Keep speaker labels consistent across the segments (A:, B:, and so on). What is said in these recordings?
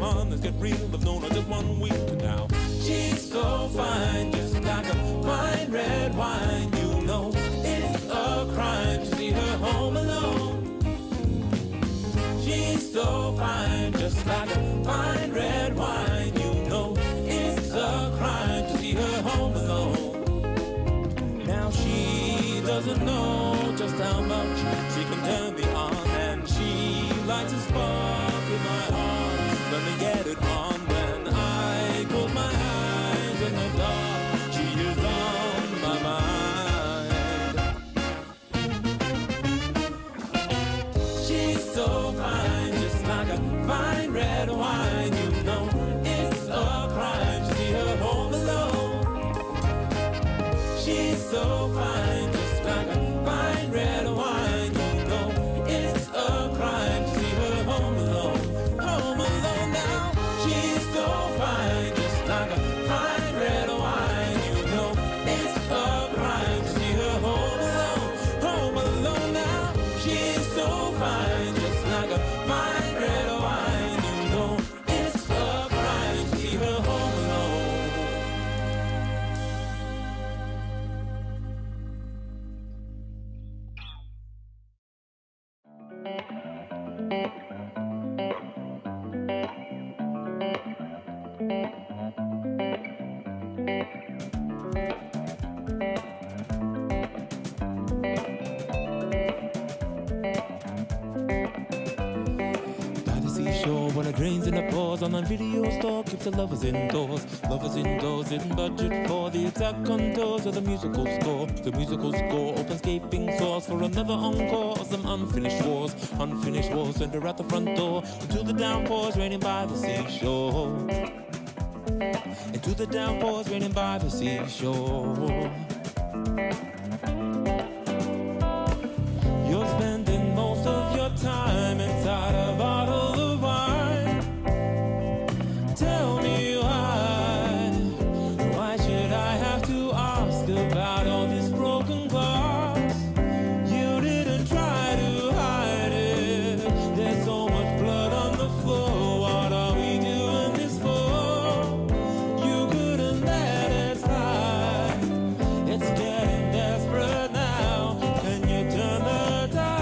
A: on, let's get real. I've known her just 1 week now. She's so fine, just like a fine red wine. You know it's a crime to see her home alone. She's so fine, just like a fine red wine. You know it's a crime to see her home alone. Now she doesn't know just how much she can turn me on, and she lights a spark in my heart. Let me get it on when I close my eyes in the dark. She is on my mind. She's so fine, just like a fine red wine. You know it's a crime to see her home alone. She's so fine, just like a fine red wine. You know it's a crime to see her home alone. Home alone now. She's so fine, just like a fine red wine. You know it's a crime to see her home alone. Home alone now. She's so fine, just like a fine red wine. You know it's a crime to see her home alone. By the seashore, when it rains and it pours, on the video store keeps the lovers indoors. Lovers indoors didn't budget for the exact contours of the musical score. The musical score opens gaping sores for another encore of some unfinished wars. Unfinished wars send her out the front door into the downpours raining by the seashore. Into the downpours raining by the seashore. You're spending most of your time inside a bottle of wine. Tell me why. Why should I have to ask about all this broken glass? You didn't try to hide it. There's so much blood on the floor. What are we doing this for? You couldn't let it slide. It's getting desperate now. Can you turn the tide?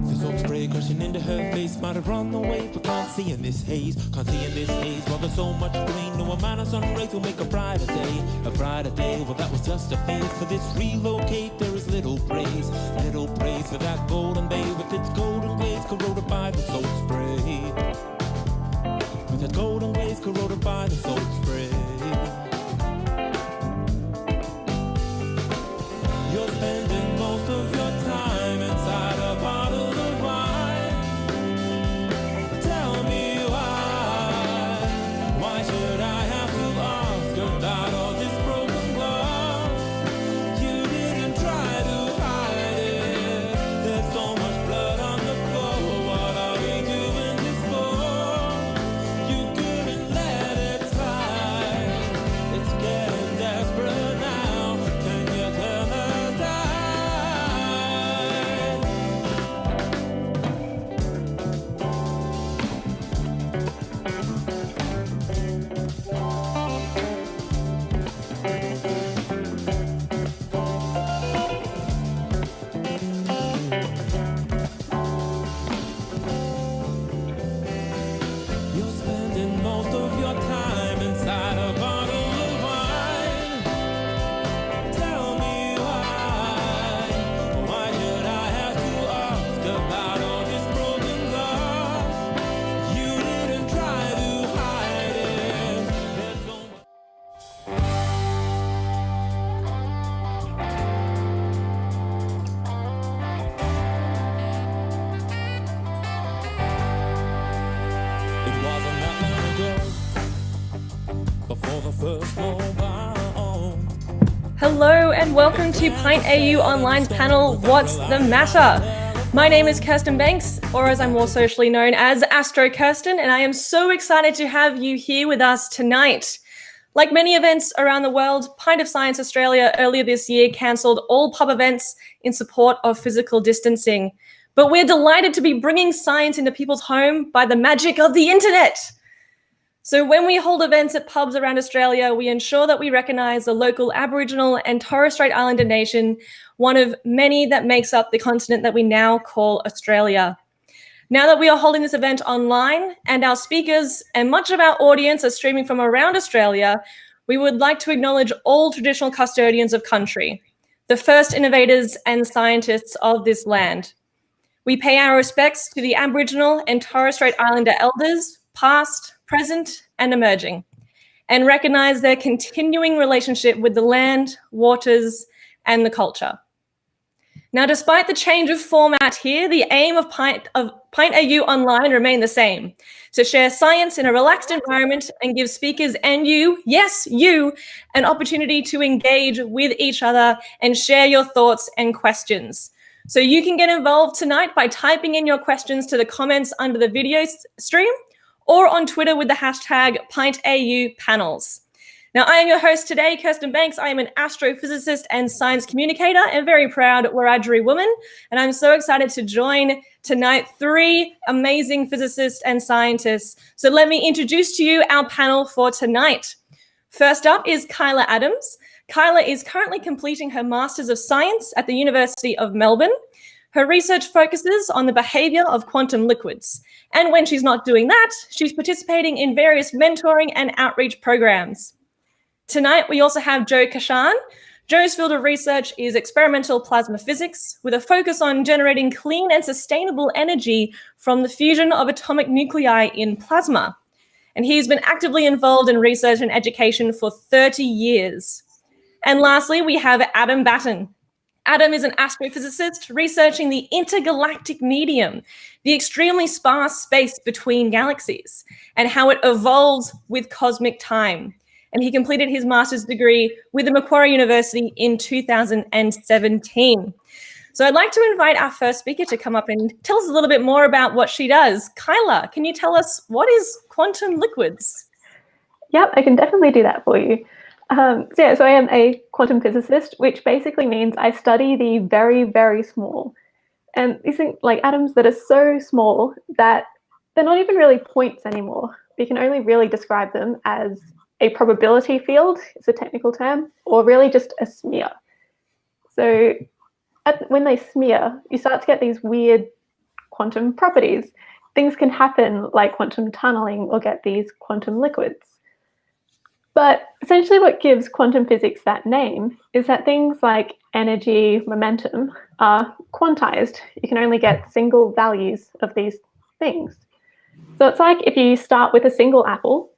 A: The salt spray crashing into her face might have run away, but can't see in this haze. Can't see in this haze. While there's so much rain, no amount of sun rays will make a brighter day. A brighter day. Well, that was just a phase. For this relocate, there is little praise. Little praise for that golden bay with its golden glaze corroded by the salt spray. With its golden glaze corroded by the salt spray. You're spending most of your time inside a bottle of wine. Tell me why. Why should I have to ask about all this broken glass? You didn't try to hide it. There's so much blood on the floor. What are we doing this for? You couldn't let it slide. It's getting desperate now. Can you turn the tide? You're spending most of your time inside a bottle of wine. Tell me why. Why should I have to ask about all this broken glass? You didn't try to hide it. There's so much. It wasn't that long ago, before the first mobile.
B: Hello and welcome to Pint AU Online's panel, What's the Matter? My name is Kirsten Banks, or as I'm more socially known as Astro Kirsten, and I am so excited to have you here with us tonight. Like many events around the world, Pint of Science Australia earlier this year cancelled all pub events in support of physical distancing. But we're delighted to be bringing science into people's home by the magic of the internet. So when we hold events at pubs around Australia, we ensure that we recognise the local Aboriginal and Torres Strait Islander nation, one of many that makes up the continent that we now call Australia. Now that we are holding this event online and our speakers and much of our audience are streaming from around Australia, we would like to acknowledge all traditional custodians of country, the first innovators and scientists of this land. We pay our respects to the Aboriginal and Torres Strait Islander elders, past, present, and emerging, and recognise their continuing relationship with the land, waters, and the culture. Now, despite the change of format here, the aim of Pint AU Online remained the same: to share science in a relaxed environment and give speakers and you, yes, you, an opportunity to engage with each other and share your thoughts and questions. So you can get involved tonight by typing in your questions to the comments under the video stream or on Twitter with the hashtag PintAUPanels. Now, I am your host today, Kirsten Banks. I am an astrophysicist and science communicator and very proud Wiradjuri woman. And I'm so excited to join tonight 3 amazing physicists and scientists. So let me introduce to you our panel for tonight. First up is Kyla Adams. Kyla is currently completing her Masters of Science at the University of Melbourne. Her research focuses on the behaviour of quantum liquids. And when she's not doing that, she's participating in various mentoring and outreach programs. Tonight, we also have Jo Kashan. Jo's field of research is experimental plasma physics, with a focus on generating clean and sustainable energy from the fusion of atomic nuclei in plasma. And he's been actively involved in research and education for 30 years. And lastly, we have Adam Batten. Adam is an astrophysicist researching the intergalactic medium, the extremely sparse space between galaxies, and how it evolves with cosmic time. And he completed his master's degree with the Macquarie University in 2017. So I'd like to invite our first speaker to come up and tell us a little bit more about what she does. Kyla, can you tell us what is quantum liquids?
C: Yep, I can definitely do that for you. So I am a quantum physicist, which basically means I study the very, very small. And these things like atoms that are so small that they're not even really points anymore. We can only really describe them as a probability field, it's a technical term, or really just a smear. So when they smear, you start to get these weird quantum properties. Things can happen like quantum tunneling or get these quantum liquids. But essentially what gives quantum physics that name is that things like energy, momentum are quantized. You can only get single values of these things. So it's like if you start with a single apple,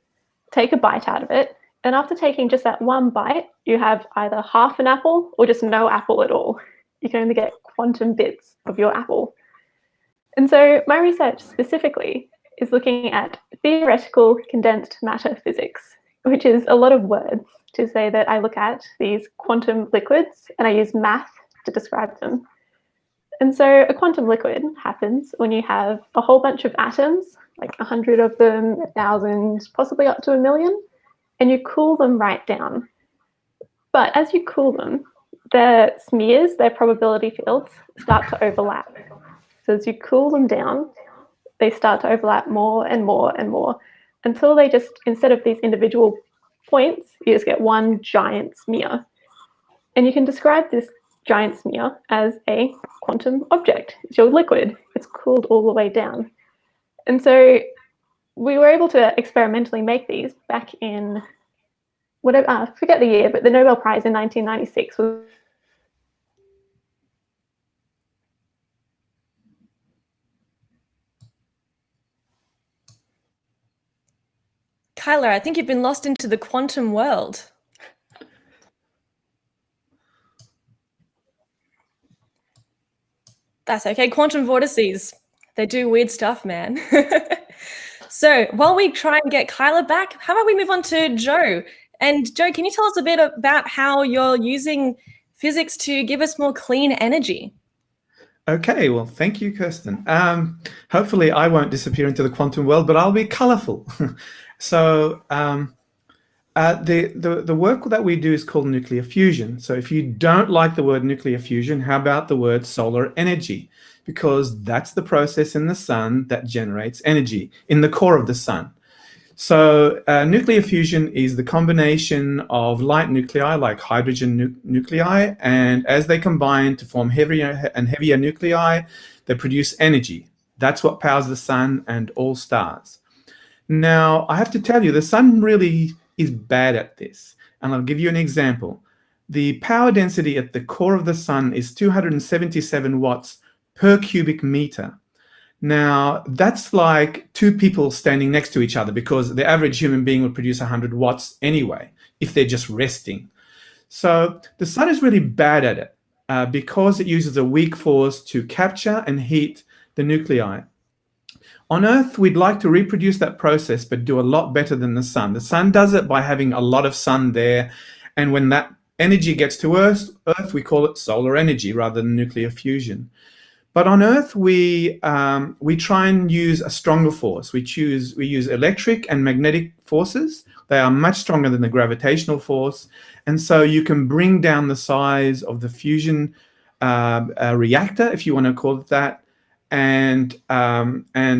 C: take a bite out of it, and after taking just that one bite, you have either half an apple or just no apple at all. You can only get quantum bits of your apple. And so my research specifically is looking at theoretical condensed matter physics, which is a lot of words to say that I look at these quantum liquids and I use math to describe them. And so a quantum liquid happens when you have a whole bunch of atoms, like 100 of them, 1,000, possibly up to 1,000,000, and you cool them right down. But as you cool them, their smears, their probability fields, start to overlap. So as you cool them down, they start to overlap more and more and more until they just, instead of these individual points, you just get one giant smear. And you can describe this giant smear as a quantum object. It's your liquid. It's cooled all the way down. And so we were able to experimentally make these back in, whatever, I forget the year, but the Nobel Prize in 1996 was.
B: Kyla, I think you've been lost into the quantum world. That's okay. Quantum vortices, they do weird stuff, man. So while we try and get Kyla back, how about we move on to Jo? And Jo, can you tell us a bit about how you're using physics to give us more clean energy?
D: Okay, well, thank you, Kirsten. Hopefully I won't disappear into the quantum world, but I'll be colorful. So The work that we do is called nuclear fusion. So if you don't like the word nuclear fusion, how about the word solar energy? Because that's the process in the sun that generates energy in the core of the sun. So nuclear fusion is the combination of light nuclei, like hydrogen nuclei, and as they combine to form heavier and heavier nuclei, they produce energy. That's what powers the sun and all stars. Now, I have to tell you, the sun really is bad at this. And I'll give you an example. The power density at the core of the sun is 277 watts per cubic meter. Now, that's like two people standing next to each other, because the average human being would produce 100 watts anyway, if they're just resting. So the sun is really bad at it because it uses a weak force to capture and heat the nuclei. On Earth, we'd like to reproduce that process, but do a lot better than the sun. The sun does it by having a lot of sun there. And when that energy gets to Earth, we call it solar energy rather than nuclear fusion. But on Earth, we try and use a stronger force. We use electric and magnetic forces. They are much stronger than the gravitational force. And so you can bring down the size of the fusion reactor, if you want to call it that, and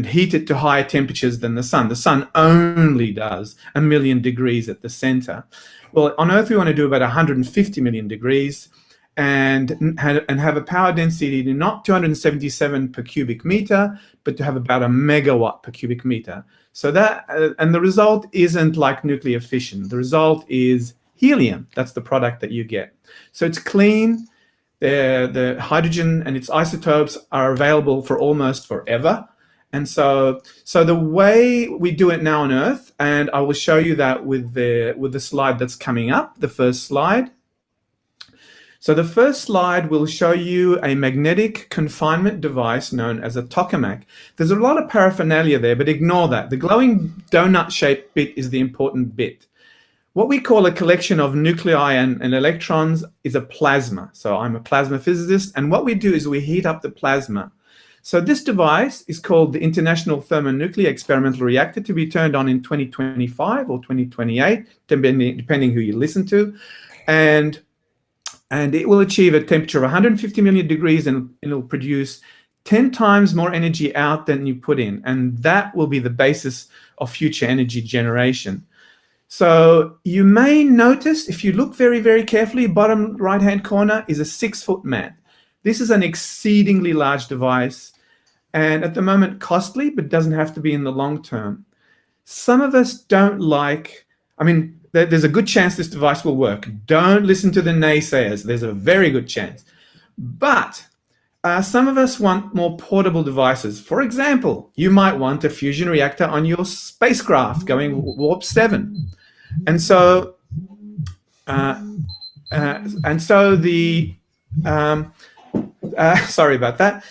D: heat it to higher temperatures than the sun. The sun only does 1 million degrees at the center. Well, on Earth, we want to do about 150 million degrees. And have a power density not 277 per cubic meter, but to have about a megawatt per cubic meter. So that, and the result isn't like nuclear fission. The result is helium. That's the product that you get. So it's clean. The hydrogen and its isotopes are available for almost forever. And so the way we do it now on Earth, and I will show you that with the slide that's coming up, the first slide. So the first slide will show you a magnetic confinement device known as a tokamak. There's a lot of paraphernalia there, but ignore that. The glowing donut-shaped bit is the important bit. What we call a collection of nuclei and electrons is a plasma. So I'm a plasma physicist, and what we do is we heat up the plasma. So this device is called the International Thermonuclear Experimental Reactor, to be turned on in 2025 or 2028, depending who you listen to. And it will achieve a temperature of 150 million degrees, and it'll produce 10 times more energy out than you put in. And that will be the basis of future energy generation. So you may notice, if you look very, very carefully, bottom right-hand corner is a 6-foot man. This is an exceedingly large device, and at the moment costly, but doesn't have to be in the long term. Some of us don't like, there's a good chance this device will work. Don't listen to the naysayers. There's a very good chance. But some of us want more portable devices. For example, you might want a fusion reactor on your spacecraft going warp 7. And so sorry about that.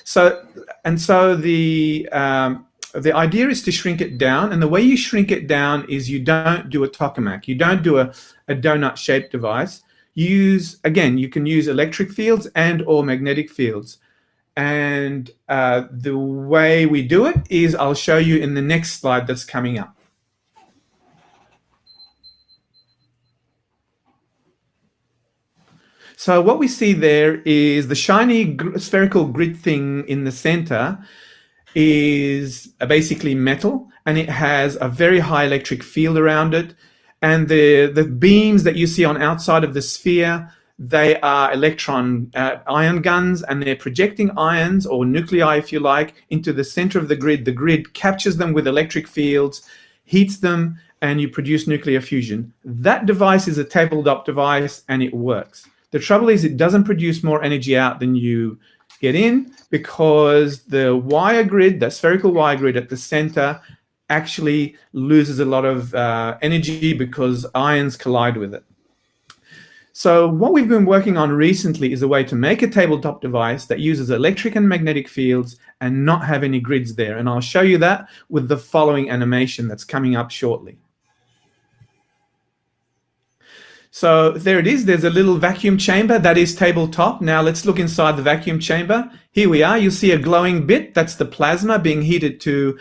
D: The idea is to shrink it down, and the way you shrink it down is you don't do a tokamak. You don't do a donut-shaped device. You can use electric fields and or magnetic fields. And the way we do it is I'll show you in the next slide that's coming up. So what we see there is the shiny spherical grid thing in the center is basically metal, and it has a very high electric field around it. And the beams that you see on outside of the sphere, they are electron ion guns, and they're projecting ions, or nuclei if you like, into the center of the grid. The grid captures them with electric fields, heats them, and you produce nuclear fusion. That device is a tabletop device, and it works. The trouble is it doesn't produce more energy out than you get in, because the wire grid, that spherical wire grid at the center, actually loses a lot of energy because ions collide with it. So what we've been working on recently is a way to make a tabletop device that uses electric and magnetic fields and not have any grids there. And I'll show you that with the following animation that's coming up shortly. So there it is. There's a little vacuum chamber that is tabletop. Now let's look inside the vacuum chamber. Here we are. You'll see a glowing bit. That's the plasma being heated to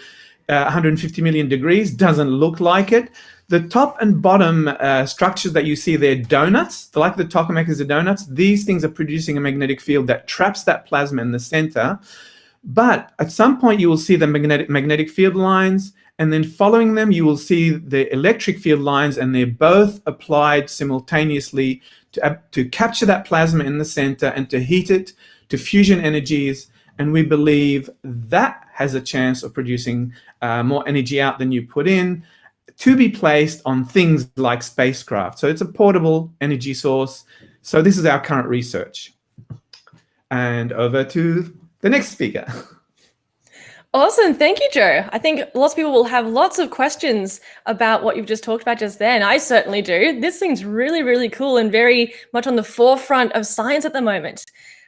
D: 150 million degrees. Doesn't look like it. The top and bottom structures that you see there, donuts, like the tokamaka's of donuts, these things are producing a magnetic field that traps that plasma in the center. But at some point, you will see the magnetic field lines, and then following them, you will see the electric field lines, and they're both applied simultaneously to capture that plasma in the center and to heat it to fusion energies. And we believe that has a chance of producing more energy out than you put in, to be placed on things like spacecraft. So it's a portable energy source. So this is our current research. And over to the next speaker.
B: Awesome. Thank you, Joe. I think lots of people will have lots of questions about what you've just talked about just then. I certainly do. This seems really, really cool and very much on the forefront of science at the moment.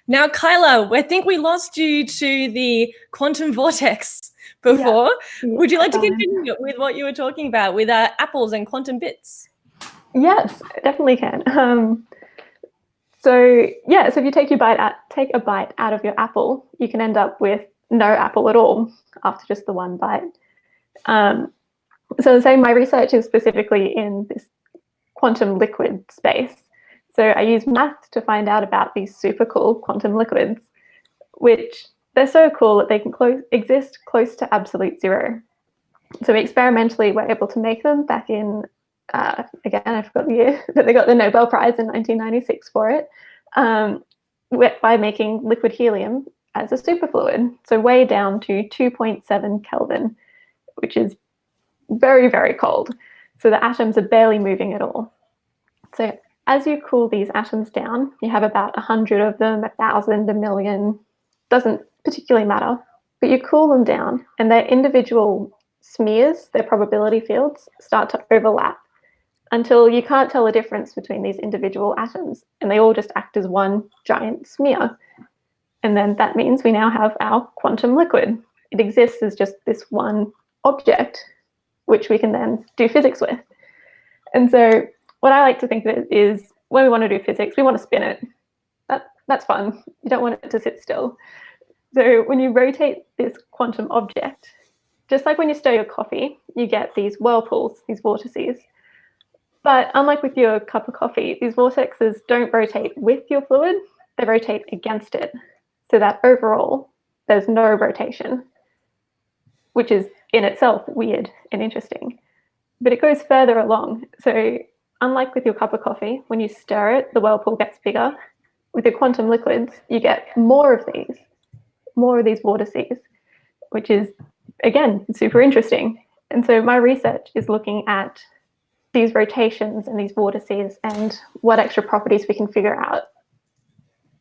B: Now, Kyla, I think we lost you to the quantum vortex before.
C: Yeah.
B: Would you like to continue with what you were talking about with apples and quantum bits?
C: Yes, definitely can. So if you take a bite out of your apple, you can end up with no apple at all after just the one bite. So my research is specifically in this quantum liquid space. So I use math to find out about these super cool quantum liquids, which they're so cool that they can exist close to absolute zero. So experimentally, we're able to make them back in, again, I forgot the year, but they got the Nobel Prize in 1996 for it, by making liquid helium as a superfluid, so way down to 2.7 Kelvin, which is very, very cold. So the atoms are barely moving at all. So as you cool these atoms down, you have about 100 of them, 1,000, a million, doesn't particularly matter, but you cool them down and their individual smears, their probability fields, start to overlap until you can't tell the difference between these individual atoms, and they all just act as one giant smear. And then that means we now have our quantum liquid. It exists as just this one object, which we can then do physics with. And so what I like to think of it is, when we want to do physics, we want to spin it. That's fun. You don't want it to sit still. So when you rotate this quantum object, just like when you stir your coffee, you get these whirlpools, these vortices. But unlike with your cup of coffee, these vortexes don't rotate with your fluid, they rotate against it. So that overall, there's no rotation, which is in itself weird and interesting. But it goes further along. So unlike with your cup of coffee, when you stir it, the whirlpool gets bigger. With your quantum liquids, you get more of these vortices, which is, again, super interesting. And so my research is looking at these rotations and these vortices and what extra properties we can figure out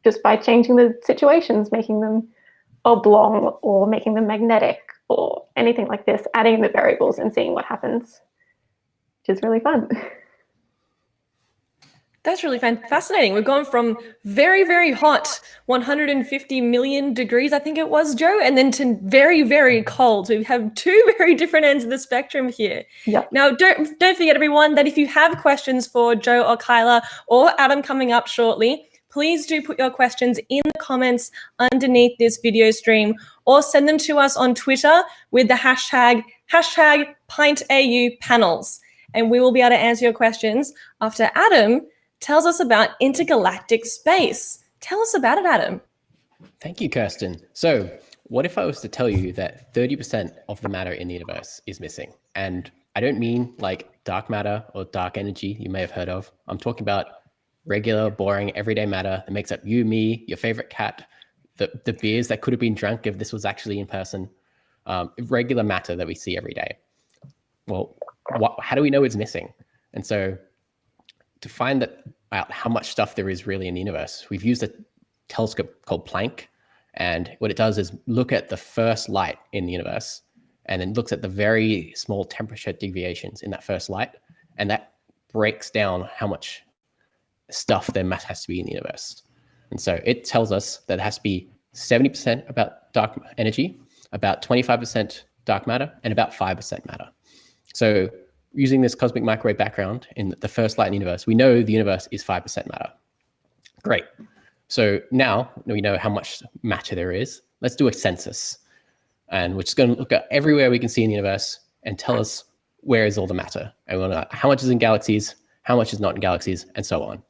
C: just by changing the situations, making them oblong or making them magnetic or anything like this, adding in the variables and seeing what happens, which is really fun.
B: That's really fascinating. We've gone from very, very hot, 150 million degrees, I think it was, Joe, and then to very, very cold. So we have two very different ends of the spectrum here.
C: Yep.
B: Now, don't forget, everyone, that if you have questions for Joe or Kyla or Adam coming up shortly, please do put your questions in the comments underneath this video stream, or send them to us on Twitter with the hashtag #PintAUpanels. And we will be able to answer your questions after Adam tells us about intergalactic space. Tell us about it, Adam.
E: Thank you, Kirsten. So what if I was to tell you that 30% of the matter in the universe is missing? And I don't mean like dark matter or dark energy you may have heard of. I'm talking about regular, boring, everyday matter that makes up you, me, your favorite cat, the beers that could have been drunk if this was actually in person, regular matter that we see every day. Well, how do we know it's missing? And so to find out how much stuff there is really in the universe, we've used a telescope called Planck. And what it does is look at the first light in the universe, and then looks at the very small temperature deviations in that first light. And that breaks down how much stuff there has to be in the universe. And so it tells us that it has to be 70% about dark energy, about 25% dark matter, and about 5% matter. So using this cosmic microwave background in the first light in the universe, we know the universe is 5% matter. Great. So now we know how much matter there is. Let's do a census. And we're just going to look at everywhere we can see in the universe and tell us where is all the matter? And we want to know how much is in galaxies, how much is not in galaxies, and so on.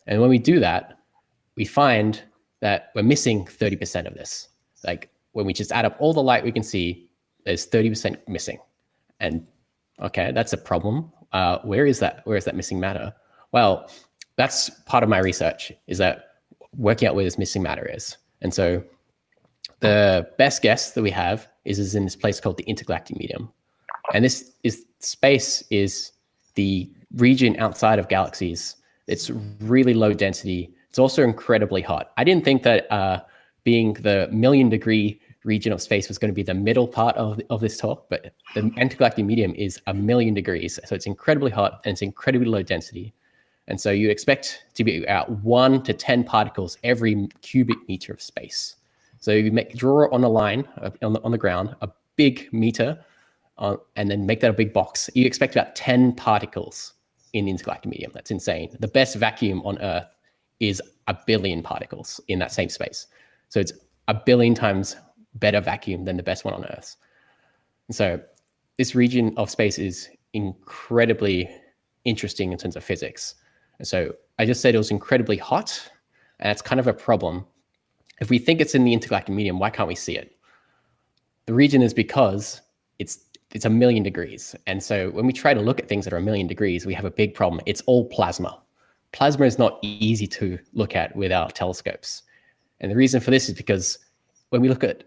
E: And when we do that, we find that we're missing 30% of this. Like when we just add up all the light we can see, there's 30% missing. And okay, that's a problem. Where is that? Where is that missing matter? Well, that's part of my research, is that working out where this missing matter is. And so the best guess that we have is in this place called the intergalactic medium. And this is space is the region outside of galaxies. It's really low density. It's also incredibly hot. I didn't think that being the 1,000,000-degree region of space was going to be the middle part of this talk, but the intergalactic medium is 1,000,000 degrees. So it's incredibly hot and it's incredibly low density. And so you expect to be at 1 to 10 particles every cubic meter of space. So you draw on a line on the ground, a big meter, and then make that a big box. You expect about 10 particles in the intergalactic medium. That's insane. The best vacuum on Earth is 1 billion particles in that same space. So it's 1 billion times better vacuum than the best one on Earth. And so this region of space is incredibly interesting in terms of physics. And so I just said it was incredibly hot, and that's kind of a problem. If we think it's in the intergalactic medium, why can't we see it? The reason is because it's 1,000,000 degrees. And so when we try to look at things that are 1,000,000 degrees, we have a big problem. It's all plasma. Plasma is not easy to look at with our telescopes. And the reason for this is because when we look at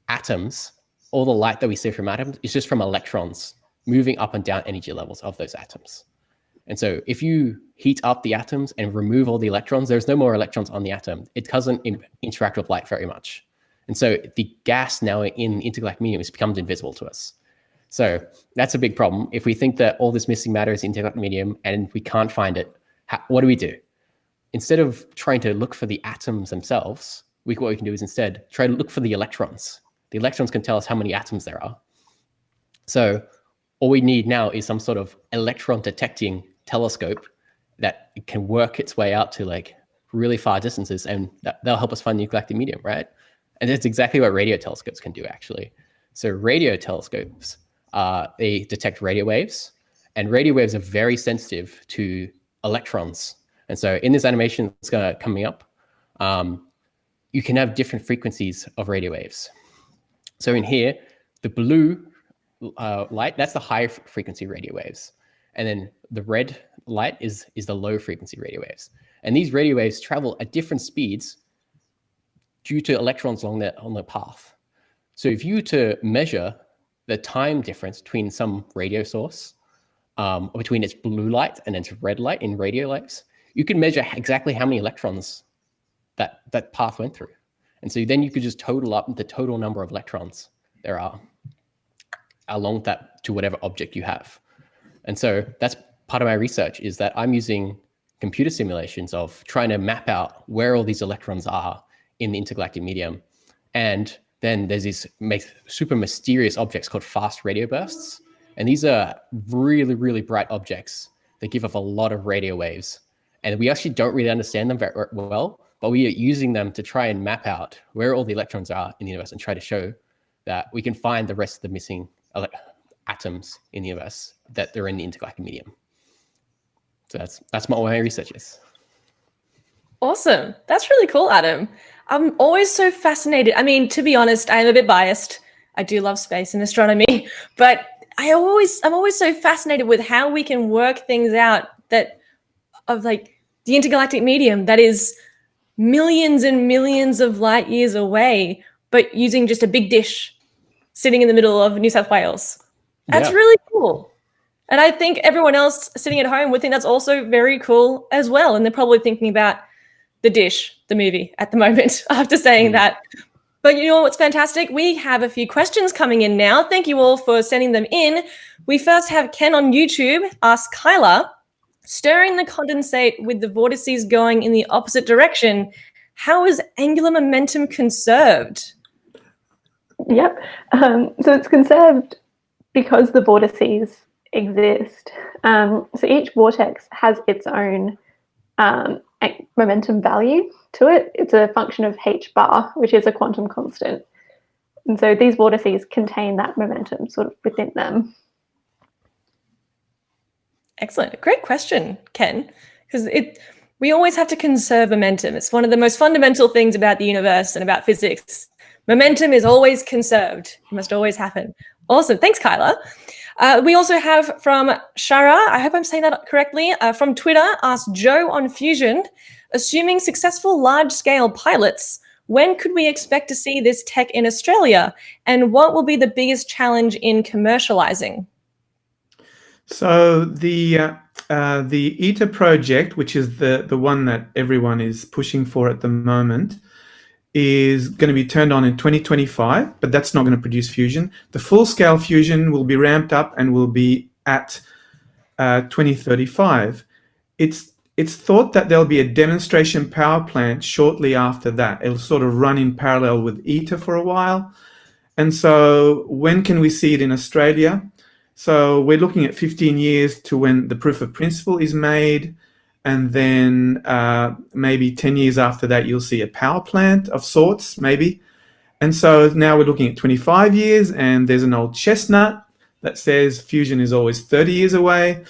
E: atoms, all the light that we see from atoms is just from electrons moving up and down energy levels of those atoms. And so if you heat up the atoms and remove all the electrons, there's no more electrons on the atom. It doesn't interact with light very much. And so the gas now in the intergalactic medium becomes invisible to us. So that's a big problem. If we think that all this missing matter is intergalactic medium and we can't find it, what do? Instead of trying to look for the atoms themselves, what we can do is instead try to look for the electrons. The electrons can tell us how many atoms there are. So all we need now is some sort of electron detecting telescope that can work its way out to like really far distances, and that'll help us find the intergalactic medium, right? And that's exactly what radio telescopes can do, actually. So radio telescopes, they detect radio waves, and radio waves are very sensitive to electrons. And so in this animation that's coming up, you can have different frequencies of radio waves. So in here, the blue light, that's the high frequency radio waves. And then the red light is the low frequency radio waves. And these radio waves travel at different speeds due to electrons on the path. So if you were to measure the time difference between some radio source, between its blue light and its red light in radio waves, you can measure exactly how many electrons that path went through. And so then you could just total up the total number of electrons there are along that to whatever object you have. And so that's part of my research, is that I'm using computer simulations of trying to map out where all these electrons are in the intergalactic medium. And then there's these super mysterious objects called fast radio bursts. And these are really, really bright objects that give off a lot of radio waves. And we actually don't really understand them very well, but we are using them to try and map out where all the electrons are in the universe and try to show that we can find the rest of the missing atoms in the universe, that they're in the intergalactic medium. So that's what my research is.
B: Awesome. That's really cool, Adam. I'm always so fascinated. I mean, to be honest, I'm a bit biased. I do love space and astronomy, but I'm always so fascinated with how we can work things out that of like the intergalactic medium that is millions and millions of light years away, but using just a big dish sitting in the middle of New South Wales. That's really cool. And I think everyone else sitting at home would think that's also very cool as well. And they're probably thinking about The Dish, the movie, at the moment after saying that. But you know what's fantastic? We have a few questions coming in now. Thank you all for sending them in. We first have Ken on YouTube ask Kyla, stirring the condensate with the vortices going in the opposite direction, how is angular momentum conserved?
C: Yep. So it's conserved because the vortices exist. So each vortex has its own momentum value to it. It's a function of h bar, which is a quantum constant. And so these vortices contain that momentum sort of within them.
B: Excellent. Great question, Ken, because we always have to conserve momentum. It's one of the most fundamental things about the universe and about physics. Momentum is always conserved. It must always happen. Awesome. Thanks, Kyla. We also have from Shara, I hope I'm saying that correctly, from Twitter, asked Joe on fusion, assuming successful large-scale pilots, when could we expect to see this tech in Australia? And what will be the biggest challenge in commercializing?
D: So the ITER project, which is the one that everyone is pushing for at the moment, is going to be turned on in 2025, but that's not going to produce fusion. The full-scale fusion will be ramped up and will be at 2035. It's thought that there'll be a demonstration power plant shortly after that. It'll sort of run in parallel with ITER for a while. And so when can we see it in Australia? So we're looking at 15 years to when the proof of principle is made, and then maybe 10 years after that, you'll see a power plant of sorts, maybe. And so now we're looking at 25 years, and there's an old chestnut that says fusion is always 30 years away,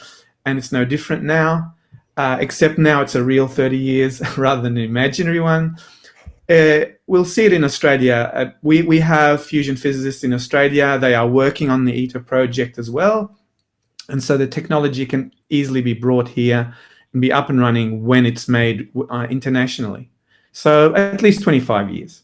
D: and it's no different now, except now it's a real 30 years rather than an imaginary one. We'll see it in Australia. We have fusion physicists in Australia. They are working on the ITER project as well. And so the technology can easily be brought here and be up and running when it's made internationally. So at least 25 years.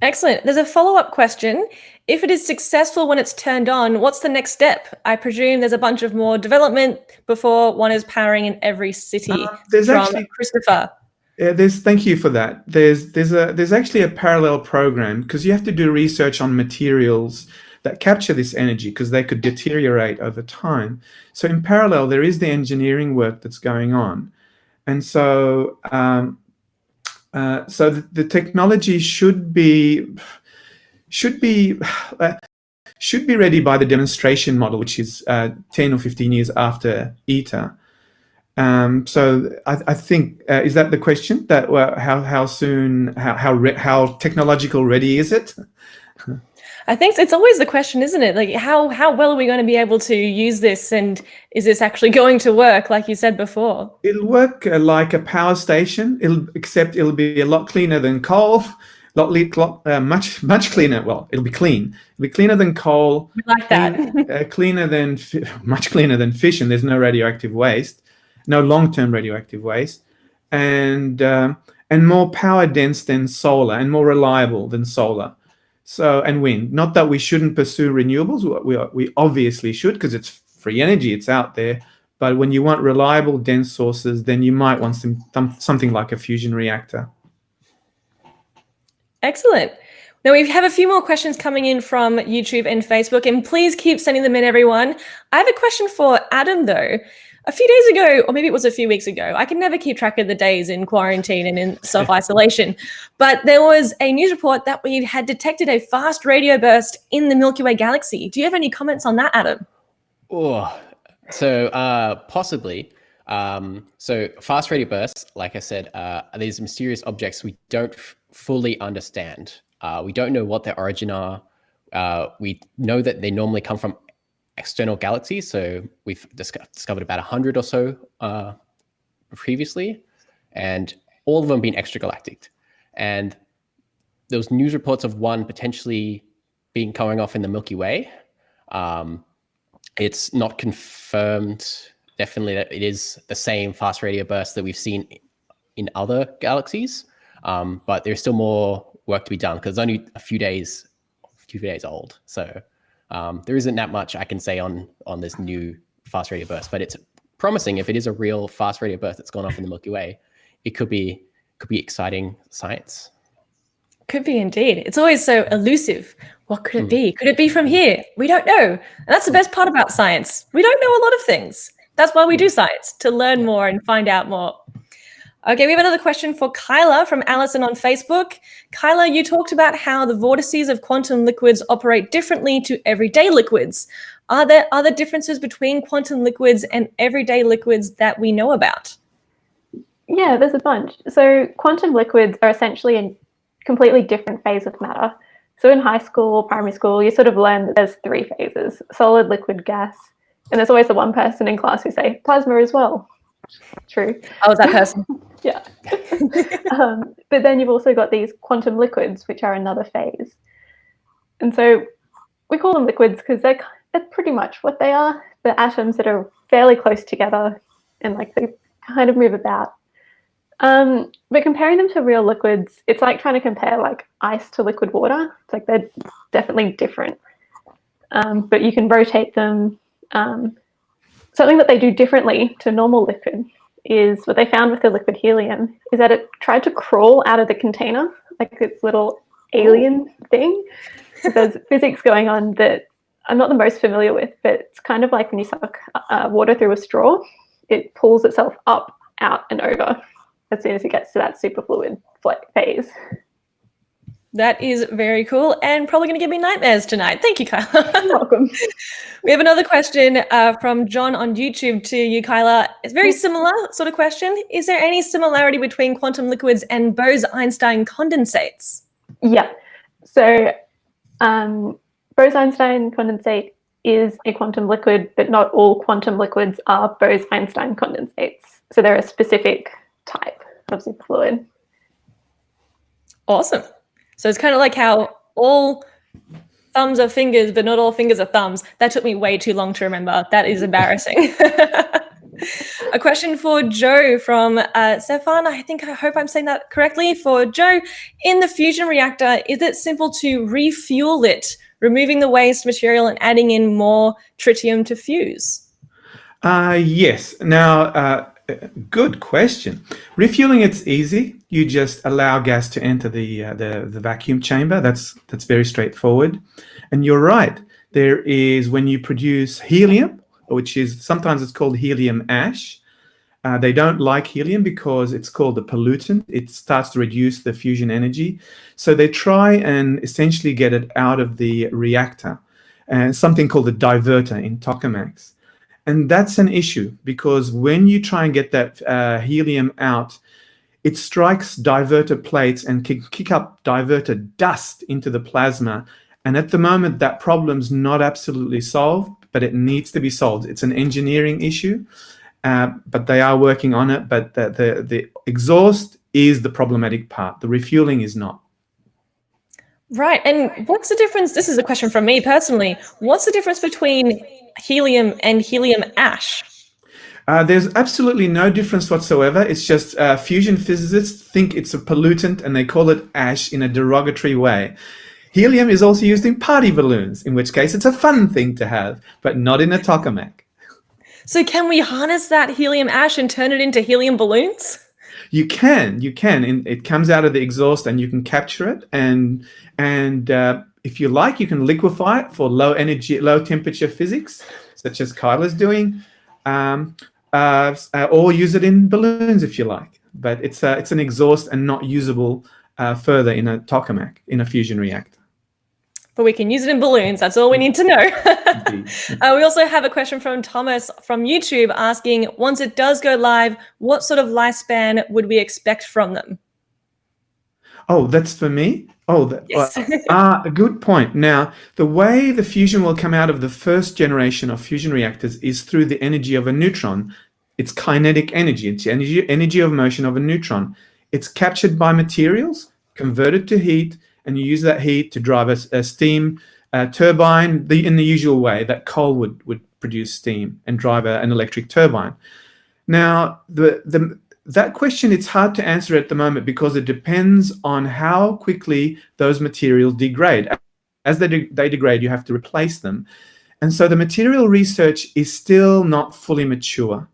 B: Excellent. There's a follow-up question. If it is successful when it's turned on, what's the next step? I presume there's a bunch of more development before one is powering in every city.
D: There's
B: from
D: actually
B: Christopher.
D: thank you for that. There's actually a parallel program, because you have to do research on materials that capture this energy, because they could deteriorate over time. So in parallel, there is the engineering work that's going on, and so the technology should be ready by the demonstration model, which is 10 or 15 years after ITER. So I think is that the question? That how soon, how technological ready is it?
B: I think it's always the question, isn't it? Like how well are we going to be able to use this, and is this actually going to work, like you said before?
D: It'll work like a power station. Except it'll be a lot cleaner than coal. Much cleaner. Well, it'll be clean. It'll be cleaner than coal.
B: We like that.
D: Much cleaner than fission. There's no radioactive waste. No long-term radioactive waste, and more power dense than solar, and more reliable than solar. So, and wind. Not that we shouldn't pursue renewables. We obviously should, because it's free energy. It's out there. But when you want reliable, dense sources, then you might want something like a fusion reactor.
B: Excellent. Now we have a few more questions coming in from YouTube and Facebook, and please keep sending them in, everyone. I have a question for Adam, though. A few days ago, or maybe it was a few weeks ago, I can never keep track of the days in quarantine and in self-isolation, but there was a news report that we had detected a fast radio burst in the Milky Way galaxy. Do you have any comments on that, Adam?
E: Oh, so possibly. So fast radio bursts, like I said, are these mysterious objects we don't fully understand. We don't know what their origin are. We know that they normally come from external galaxies. So we've discovered about 100 or so previously, and all of them being extragalactic. And those news reports of one potentially being coming off in the Milky Way. It's not confirmed definitely that it is the same fast radio burst that we've seen in other galaxies, but there's still more work to be done, because it's only a few days old. So there isn't that much I can say on this new fast radio burst, but it's promising. If it is a real fast radio burst that's gone off in the Milky Way, it could be exciting science.
B: Could be indeed. It's always so elusive. What could it be? Could it be from here? We don't know. And that's the best part about science. We don't know a lot of things. That's why we do science, to learn more and find out more. Okay, we have another question for Kyla from Alison on Facebook. Kyla, you talked about how the vortices of quantum liquids operate differently to everyday liquids. Are there other differences between quantum liquids and everyday liquids that we know about?
C: Yeah, there's a bunch. So quantum liquids are essentially a completely different phase of matter. So in high school or primary school, you sort of learn that there's three phases: solid, liquid, gas. And there's always the one person in class who say plasma as well. True.
B: I was that person.
C: Yeah. But then you've also got these quantum liquids, which are another phase. And so we call them liquids because they're pretty much what they are. The atoms that are fairly close together and like they kind of move about. But comparing them to real liquids, it's like trying to compare like ice to liquid water. It's like they're definitely different. But you can rotate them. Something that they do differently to normal liquid is what they found with the liquid helium is that it tried to crawl out of the container, like this little alien thing. There's physics going on that I'm not the most familiar with, but it's kind of like when you suck water through a straw, it pulls itself up, out, and over as soon as it gets to that superfluid phase.
B: That is very cool and probably going to give me nightmares tonight. Thank you, Kyla.
C: You're welcome.
B: We have another question from John on YouTube to you, Kyla. It's a very similar sort of question. Is there any similarity between quantum liquids and Bose-Einstein condensates?
C: Yeah. So Bose-Einstein condensate is a quantum liquid, but not all quantum liquids are Bose-Einstein condensates. So they're a specific type of superfluid.
B: Awesome. So it's kind of like how all thumbs are fingers, but not all fingers are thumbs. That took me way too long to remember. That is embarrassing. A question for Joe from Stefan. I hope I'm saying that correctly. For Joe, in the fusion reactor, is it simple to refuel it, removing the waste material and adding in more tritium to fuse?
D: Yes. Now, good question. Refueling, it's easy. You just allow gas to enter the vacuum chamber. That's very straightforward. And you're right. There is, when you produce helium, which is sometimes it's called helium ash. They don't like helium because it's called a pollutant. It starts to reduce the fusion energy. So they try and essentially get it out of the reactor, and something called a diverter in tokamaks. And that's an issue because when you try and get that helium out, it strikes diverter plates and can kick up diverter dust into the plasma. And at the moment, that problem's not absolutely solved, but it needs to be solved. It's an engineering issue, but they are working on it. But the exhaust is the problematic part. The refueling is not.
B: Right. And what's the difference? This is a question from me personally. What's the difference between helium and helium ash?
D: There's absolutely no difference whatsoever. It's just fusion physicists think it's a pollutant and they call it ash in a derogatory way. Helium is also used in party balloons, in which case it's a fun thing to have, but not in a tokamak.
B: So can we harness that helium ash and turn it into helium balloons?
D: You can. It comes out of the exhaust and you can capture it. And if you like, you can liquefy it for low energy, low temperature physics, such as Kyla's doing, or use it in balloons if you like. But it's an exhaust and not usable further in a tokamak, in a fusion reactor.
B: But we can use it in balloons. That's all we need to know. We also have a question from Thomas from YouTube asking, once it does go live, what sort of lifespan would we expect from them?
D: Oh, that's for me? Oh,
B: yes.
D: A good point. Now, the way the fusion will come out of the first generation of fusion reactors is through the energy of a neutron. It's kinetic energy. It's energy of motion of a neutron. It's captured by materials, converted to heat, and you use that heat to drive a steam turbine in the usual way that coal would produce steam and drive an electric turbine. Now, that question, it's hard to answer at the moment because it depends on how quickly those materials degrade. As they degrade, you have to replace them. And so the material research is still not fully mature.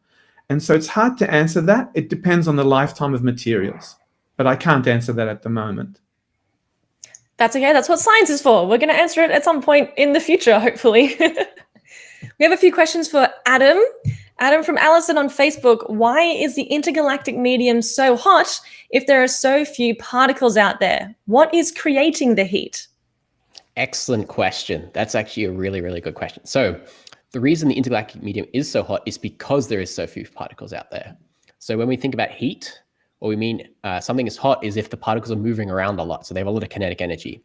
D: And so it's hard to answer that. It depends on the lifetime of materials. But I can't answer that at the moment.
B: That's okay. That's what science is for. We're going to answer it at some point in the future, hopefully. We have a few questions for Adam. Adam from Allison on Facebook. Why is the intergalactic medium so hot if there are so few particles out there? What is creating the heat?
E: Excellent question. That's actually a really, really good question. So the reason the intergalactic medium is so hot is because there is so few particles out there. So when we think about heat, what we mean something is hot is if the particles are moving around a lot. So they have a lot of kinetic energy.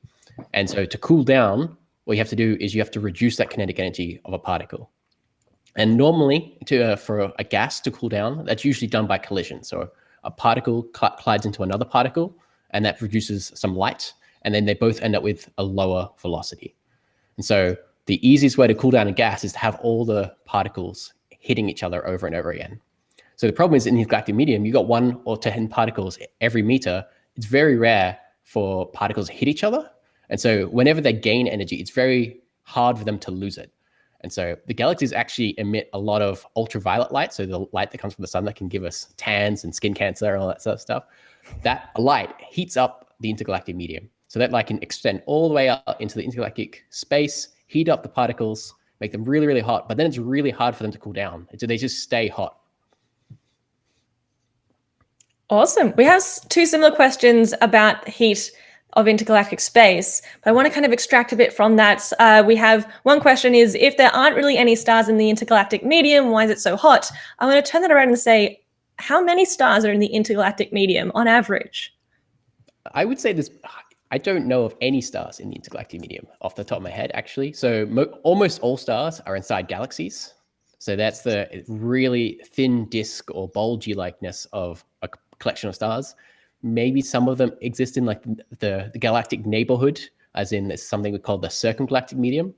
E: And so to cool down, what you have to do is you have to reduce that kinetic energy of a particle. And normally, for a gas to cool down, that's usually done by collision. So a particle collides into another particle, and that produces some light, and then they both end up with a lower velocity. And so the easiest way to cool down a gas is to have all the particles hitting each other over and over again. So the problem is in the galactic medium, you got 1 or 10 particles every meter. It's very rare for particles to hit each other. And so whenever they gain energy, it's very hard for them to lose it. And so the galaxies actually emit a lot of ultraviolet light. So the light that comes from the sun that can give us tans and skin cancer and all that sort of stuff. That light heats up the intergalactic medium. So that light can extend all the way up into the intergalactic space, heat up the particles, make them really, really hot. But then it's really hard for them to cool down. They just stay hot.
B: Awesome. We have 2 similar questions about heat of intergalactic space, but I want to kind of extract a bit from that. We have one question is, if there aren't really any stars in the intergalactic medium, why is it so hot? I'm going to turn that around and say, how many stars are in the intergalactic medium on average?
E: I would say I don't know of any stars in the intergalactic medium off the top of my head, actually. So almost all stars are inside galaxies. So that's the really thin disk or bulgy likeness of a collection of stars. Maybe some of them exist in like the galactic neighborhood, as in there's something we call the circumgalactic medium.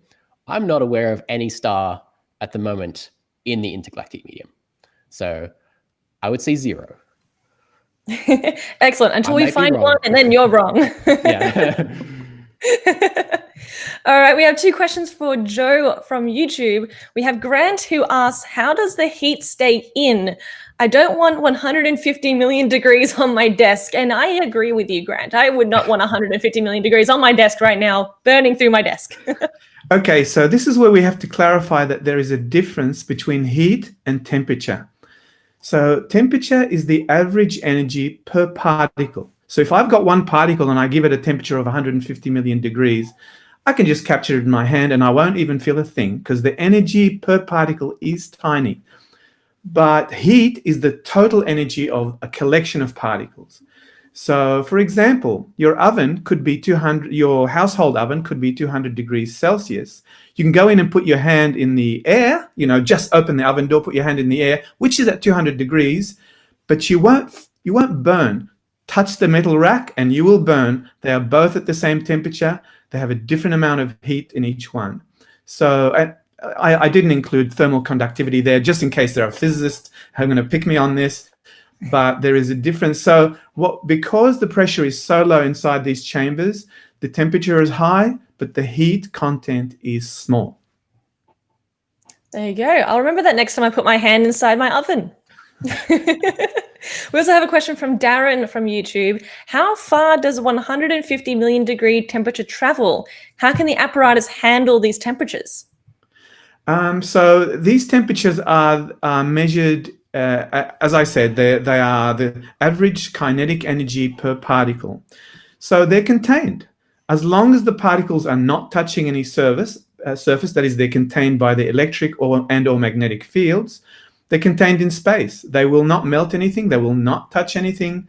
E: I'm not aware of any star at the moment in the intergalactic medium. So I would say 0.
B: Excellent. Until we find one, and then you're wrong.
E: Yeah.
B: All right, we have 2 questions for Joe from YouTube. We have Grant who asks, how does the heat stay in? I don't want 150 million degrees on my desk. And I agree with you, Grant. I would not want 150 million degrees on my desk right now, burning through my desk.
D: Okay, so this is where we have to clarify that there is a difference between heat and temperature. So temperature is the average energy per particle. So if I've got one particle and I give it a temperature of 150 million degrees, I can just capture it in my hand and I won't even feel a thing because the energy per particle is tiny. But heat is the total energy of a collection of particles. So for example, your oven could be your household oven could be 200 degrees Celsius. You can go in and put your hand in the air, just open the oven door, put your hand in the air, which is at 200 degrees, but you won't burn. Touch the metal rack and you will burn. They are both at the same temperature. They have a different amount of heat in each one. So I didn't include thermal conductivity there, just in case there are physicists who are going to pick me on this, but there is a difference. So because the pressure is so low inside these chambers, the temperature is high, but the heat content is small.
B: There you go. I'll remember that next time I put my hand inside my oven. We also have a question from Darren from YouTube. How far does 150 million degree temperature travel? How can the apparatus handle these temperatures?
D: So these temperatures are measured, as I said, they are the average kinetic energy per particle. So they're contained. As long as the particles are not touching any surface, that is, they're contained by the electric or magnetic fields, they're contained in space. They will not melt anything. They will not touch anything,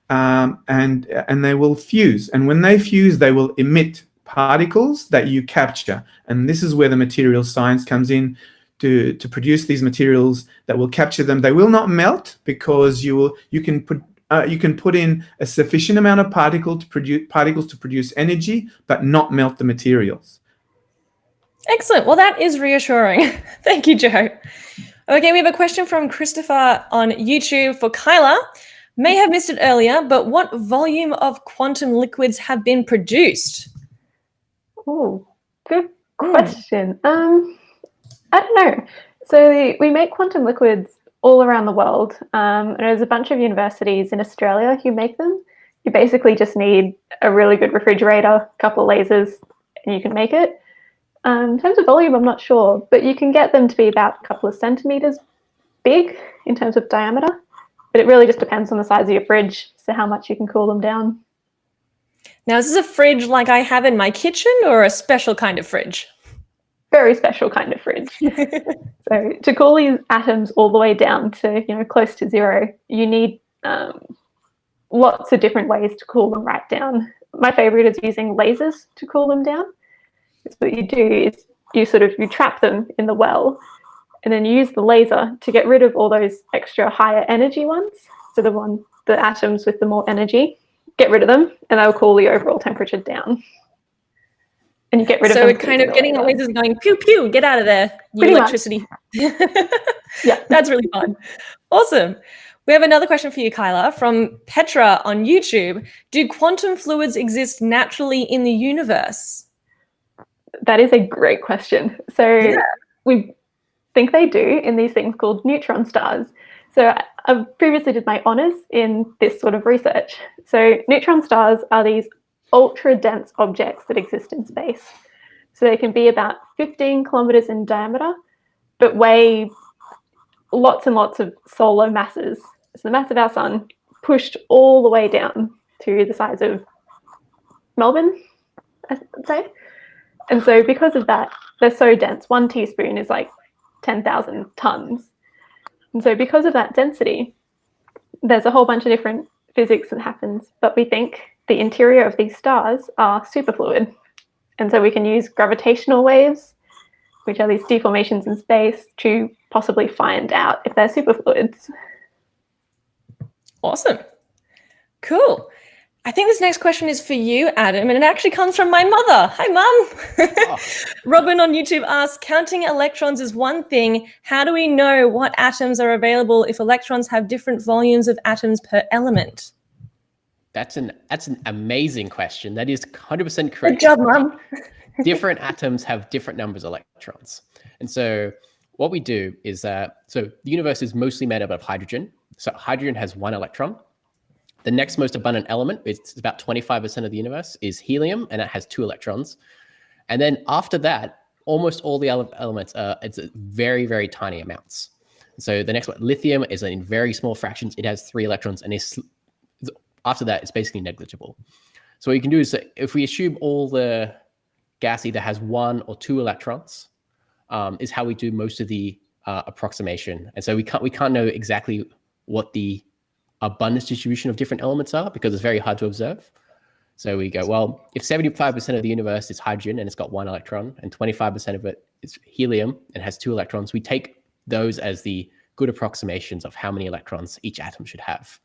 D: and they will fuse. And when they fuse, they will emit particles that you capture. And this is where the material science comes in to produce these materials that will capture them. They will not melt because you can put in a sufficient amount of particles to produce energy, but not melt the materials.
B: Excellent. Well, that is reassuring. Thank you, Joe. Okay, we have a question from Christopher on YouTube for Kyla. May have missed it earlier, but what volume of quantum liquids have been produced?
C: Oh, good question. I don't know. So we make quantum liquids all around the world. And there's a bunch of universities in Australia who make them. You basically just need a really good refrigerator, a couple of lasers, and you can make it. In terms of volume, I'm not sure, but you can get them to be about a couple of centimeters big in terms of diameter. But it really just depends on the size of your fridge, so how much you can cool them down.
B: Now, is this a fridge like I have in my kitchen or a special kind of fridge?
C: Very special kind of fridge. So to cool these atoms all the way down to close to 0, you need lots of different ways to cool them right down. My favorite is using lasers to cool them down. What you do is you trap them in the well, and then use the laser to get rid of all those extra higher energy ones. So the atoms with the more energy, get rid of them, and they'll cool the overall temperature down. And you get rid of them.
B: So we're kind of getting the lasers going, pew, pew, get out of there, you
C: Pretty
B: electricity.
C: Yeah.
B: That's really fun. Awesome. We have another question for you, Kyla, from Petra on YouTube. Do quantum fluids exist naturally in the universe?
C: That is a great question. So we think they do in these things called neutron stars. So I previously did my honours in this sort of research. So neutron stars are these ultra dense objects that exist in space. So they can be about 15 kilometers in diameter, but weigh lots and lots of solar masses. So the mass of our sun pushed all the way down to the size of Melbourne, I'd say. And so because of that, they're so dense. 1 teaspoon is like 10,000 tons. And so because of that density, there's a whole bunch of different physics that happens, but we think the interior of these stars are superfluid. And so we can use gravitational waves, which are these deformations in space, to possibly find out if they're superfluids.
B: Awesome. Cool. I think this next question is for you, Adam, and it actually comes from my mother. Hi, Mum.
E: Oh.
B: Robin on YouTube asks, counting electrons is one thing. How do we know what atoms are available if electrons have different volumes of atoms per element?
E: That's an amazing question. That is 100% correct.
B: Good job, Mum.
E: Different atoms have different numbers of electrons. And so what we do is so the universe is mostly made up of hydrogen. So hydrogen has 1 electron. The next most abundant element, it's about 25% of the universe, is helium, and it has 2 electrons. And then after that, almost all the elements, it's very, very tiny amounts. So the next one, lithium, is in very small fractions. It has 3 electrons, and after that, it's basically negligible. So what you can do is, if we assume all the gas either has 1 or 2 electrons, is how we do most of the approximation. And so we can't know exactly what the abundance distribution of different elements are, because it's very hard to observe. So we go, well, if 75% of the universe is hydrogen and it's got 1 electron, and 25% of it is helium and has 2 electrons, we take those as the good approximations of how many electrons each atom should have.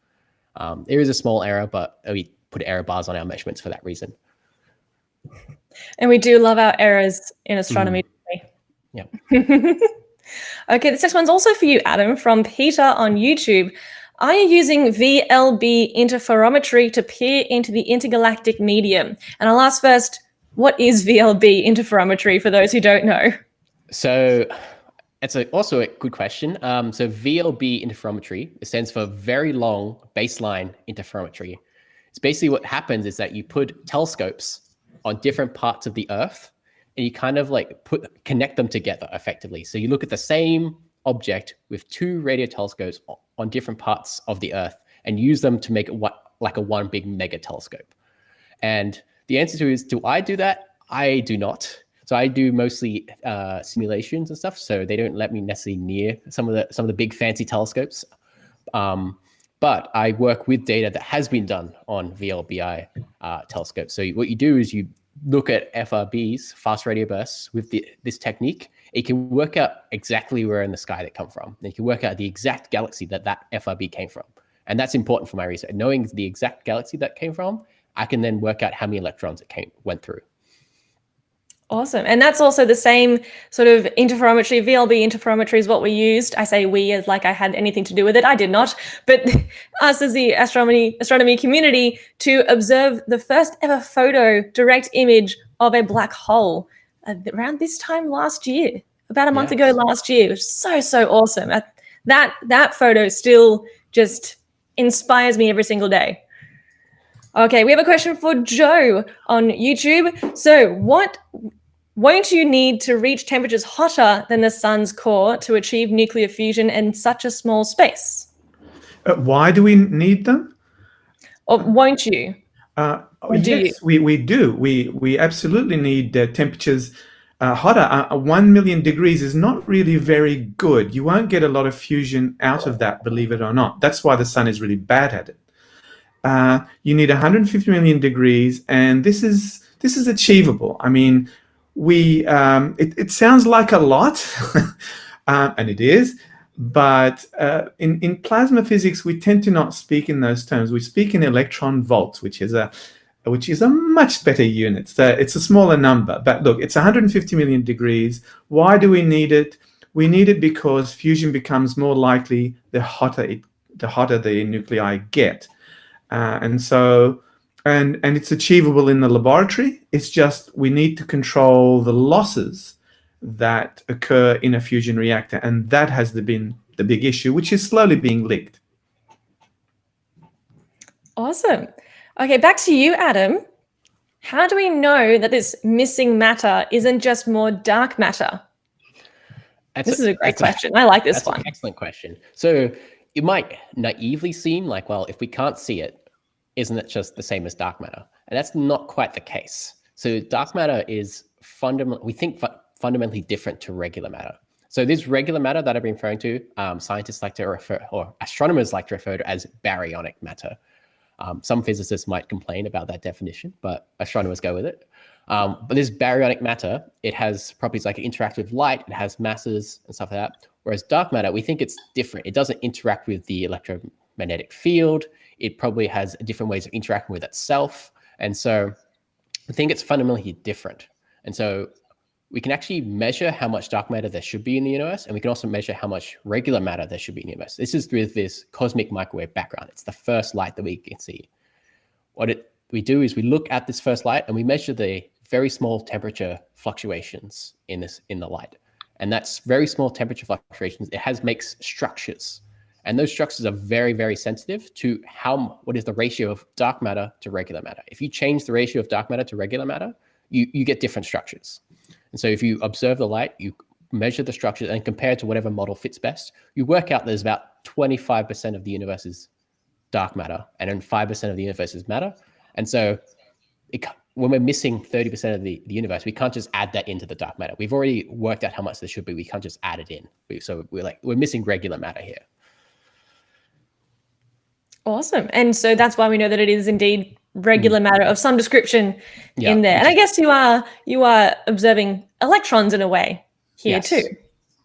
E: There is a small error, but we put error bars on our measurements for that reason.
B: And we do love our errors in astronomy.
E: Yeah.
B: Okay, this next one's also for you, Adam, from Peter on YouTube. Are you using VLB interferometry to peer into the intergalactic medium? And I'll ask first, what is VLB interferometry for those who don't know?
E: So it's also a good question. So VLB interferometry, it stands for Very Long Baseline Interferometry. It's basically what happens is that you put telescopes on different parts of the Earth, and you kind of like connect them together effectively. So you look at the same object with 2 radio telescopes on different parts of the Earth and use them to make it like a one big mega telescope. And the answer to is, do I do that? I do not. So I do mostly simulations and stuff. So they don't let me necessarily near some of the big fancy telescopes. But I work with data that has been done on VLBI telescopes. So what you do is you look at FRBs, fast radio bursts, with this technique. It can work out exactly where in the sky they come from. And you can work out the exact galaxy that FRB came from. And that's important for my research. Knowing the exact galaxy that came from, I can then work out how many electrons it went through.
B: Awesome. And that's also the same sort of interferometry. VLB interferometry is what we used. I say we as like I had anything to do with it. I did not. But us as the astronomy community, to observe the first ever direct image of a black hole around this time last year, about a month ago last year. It was so awesome. That photo still just inspires me every single day. Okay, we have a question for Joe on YouTube. So what won't you need to reach temperatures hotter than the sun's core to achieve nuclear fusion in such a small space?
D: Why do we need them?
B: Or won't you?
D: Yes, we do. We absolutely need temperatures hotter. 1 million degrees is not really very good. You won't get a lot of fusion out of that, believe it or not. That's why the sun is really bad at it. You need 150 million degrees, and this is achievable. I mean, it sounds like a lot, and it is. But in plasma physics, we tend to not speak in those terms. We speak in electron volts, which is a much better unit. So it's a smaller number. But look, it's 150 million degrees. Why do we need it? We need it because fusion becomes more likely the hotter the nuclei get. And it's achievable in the laboratory. It's just we need to control the losses that occur in a fusion reactor, and that has been the big issue, which is slowly being licked.
B: Awesome. Okay, back to you, Adam. How do we know that this missing matter isn't just more dark matter? This is a great question. I like this one.
E: An excellent question. So it might naively seem like, well, if we can't see it, isn't it just the same as dark matter? And that's not quite the case. So dark matter is fundamentally different to regular matter. So this regular matter that I've been referring to, scientists like to refer, or astronomers like to refer to as baryonic matter. Some physicists might complain about that definition, but astronomers go with it. But this baryonic matter, it has properties like it interacts with light, it has masses and stuff like that. Whereas dark matter, we think it's different. It doesn't interact with the electromagnetic field. It probably has different ways of interacting with itself. And so I think it's fundamentally different. And so we can actually measure how much dark matter there should be in the universe, and we can also measure how much regular matter there should be in the universe. This is with this cosmic microwave background. It's the first light that we can see. What we do is we look at this first light and we measure the very small temperature fluctuations in the light. And that's very small temperature fluctuations. It makes structures. And those structures are very, very sensitive to what is the ratio of dark matter to regular matter. If you change the ratio of dark matter to regular matter, you get different structures. And so if you observe the light, you measure the structures and compare it to whatever model fits best, you work out there's about 25% of the universe is dark matter and then 5% of the universe is matter. And so when we're missing 30% of the universe, we can't just add that into the dark matter. We've already worked out how much there should be. We can't just add it in. So we're missing regular matter here.
B: Awesome. And so that's why we know that it is indeed regular matter of some description in there. And I guess you are observing electrons in a way here too.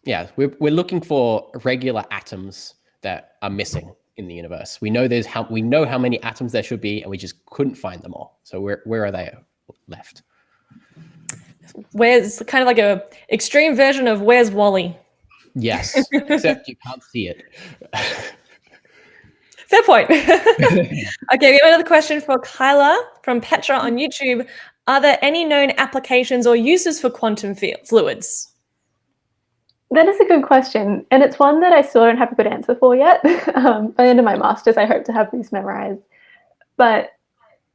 E: Yeah, we're looking for regular atoms that are missing in the universe. We know how many atoms there should be, and we just couldn't find them all. So where are they left?
B: Where's kind of like a extreme version of Where's Wally?
E: Yes, except you can't see it.
B: Fair point. Okay, we have another question for Kyla from Petra on YouTube. Are there any known applications or uses for quantum fluids?
C: That is a good question. And it's one that I still don't have a good answer for yet. By the end of my master's, I hope to have these memorized. But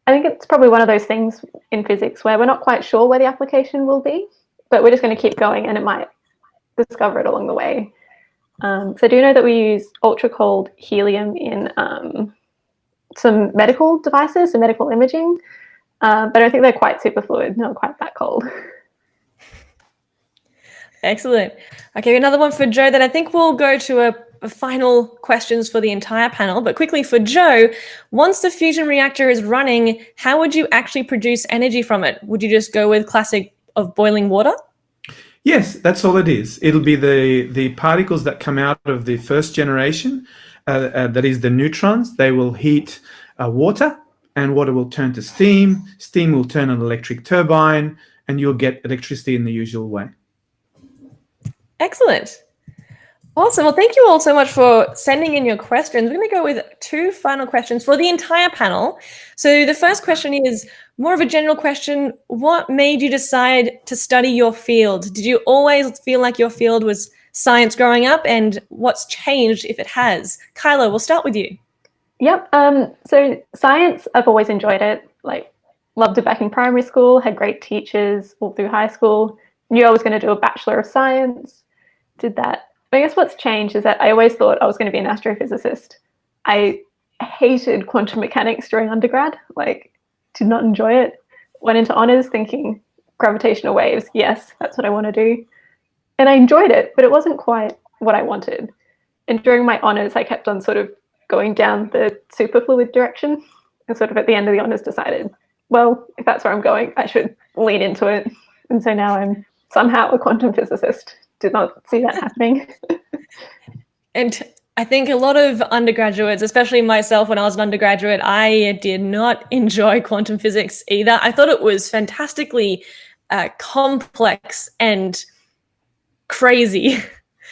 C: I think it's probably one of those things in physics where we're not quite sure where the application will be, but we're just going to keep going and it might discover it along the way. So I do know that we use ultra cold helium in some medical devices, some medical imaging, but I don't think they're quite superfluid, not quite that cold.
B: Excellent. Okay, another one for Joe. Then I think we'll go to a final questions for the entire panel. But quickly for Joe, once the fusion reactor is running, how would you actually produce energy from it? Would you just go with classic of boiling water?
D: Yes, that's all it is. It'll be the particles that come out of the first generation, that is the neutrons. They will heat water, and water will turn to steam. Steam will turn an electric turbine, and you'll get electricity in the usual way.
B: Excellent. Awesome. Well, thank you all so much for sending in your questions. We're going to go with two final questions for the entire panel. So the first question is more of a general question. What made you decide to study your field? Did you always feel like your field was science growing up? And what's changed if it has? Kyla, we'll start with you.
C: Yep. So science, I've always enjoyed it. Like, loved it back in primary school, had great teachers all through high school. Knew I was going to do a Bachelor of Science. Did that. But I guess what's changed is that I always thought I was going to be an astrophysicist. I hated quantum mechanics during undergrad, did not enjoy it. Went into honours thinking gravitational waves, yes, that's what I want to do. And I enjoyed it, but it wasn't quite what I wanted. And during my honours, I kept on sort of going down the superfluid direction, and sort of at the end of the honours decided, well, if that's where I'm going, I should lean into it. And so now I'm somehow a quantum physicist. did not see that happening.
B: And I think a lot of undergraduates, especially myself when I was an undergraduate, I did not enjoy quantum physics either. I thought it was fantastically complex and crazy.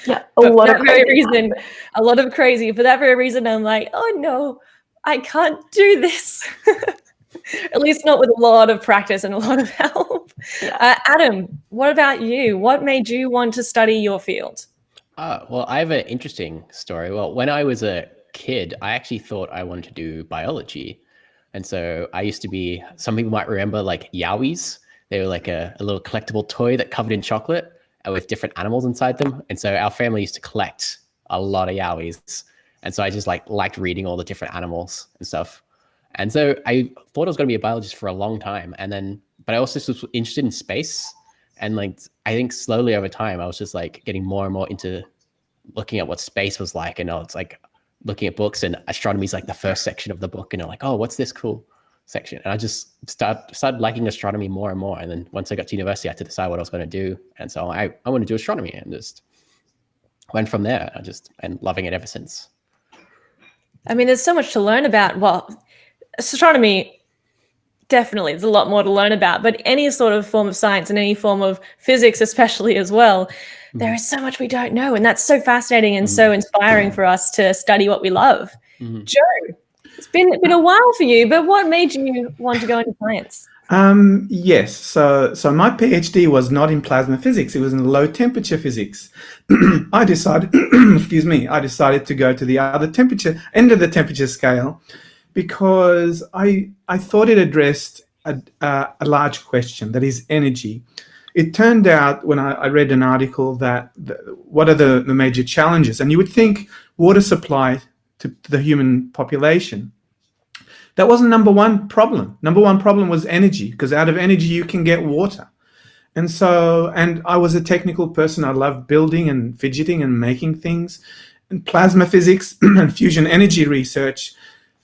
C: Yeah,
B: A lot of crazy. For that very reason, I'm like, oh no, I can't do this. At least not with a lot of practice and a lot of help.
C: Yeah.
B: Adam, what about you? What made you want to study your field?
E: Well, I have an interesting story. Well, when I was a kid, I actually thought I wanted to do biology. And so I used to be, some people might remember like Yowies. They were like a little collectible toy that covered in chocolate with different animals inside them. And so our family used to collect a lot of Yowies. And so I just liked reading all the different animals and stuff. And so I thought I was going to be a biologist for a long time. And then, but I also was interested in space. And like, I think slowly over time, I was just like getting more and more into looking at what space was like. And it's like looking at books, and astronomy is like the first section of the book. And I'm like, oh, what's this cool section? And I just started liking astronomy more and more. And then once I got to university, I had to decide what I was going to do. And so I want to do astronomy, and just went from there. And loving it ever since.
B: I mean, there's so much to learn about. Well, astronomy, definitely, there's a lot more to learn about, but any sort of form of science and any form of physics, especially as well, there is so much we don't know. And that's so fascinating and so inspiring for us to study what we love. Joe, it's been a while for you, but what made you want to go into science?
D: Yes. So my PhD was not in plasma physics. It was in low temperature physics. I decided, I decided to go to the other end of the temperature scale, because I thought it addressed a large question, that is energy. It turned out when I read an article that what are the major challenges? And you would think water supply to the human population. That wasn't number one problem. Number one problem was energy, because out of energy you can get water. And I was a technical person. I loved building and fidgeting and making things. And plasma physics and fusion energy research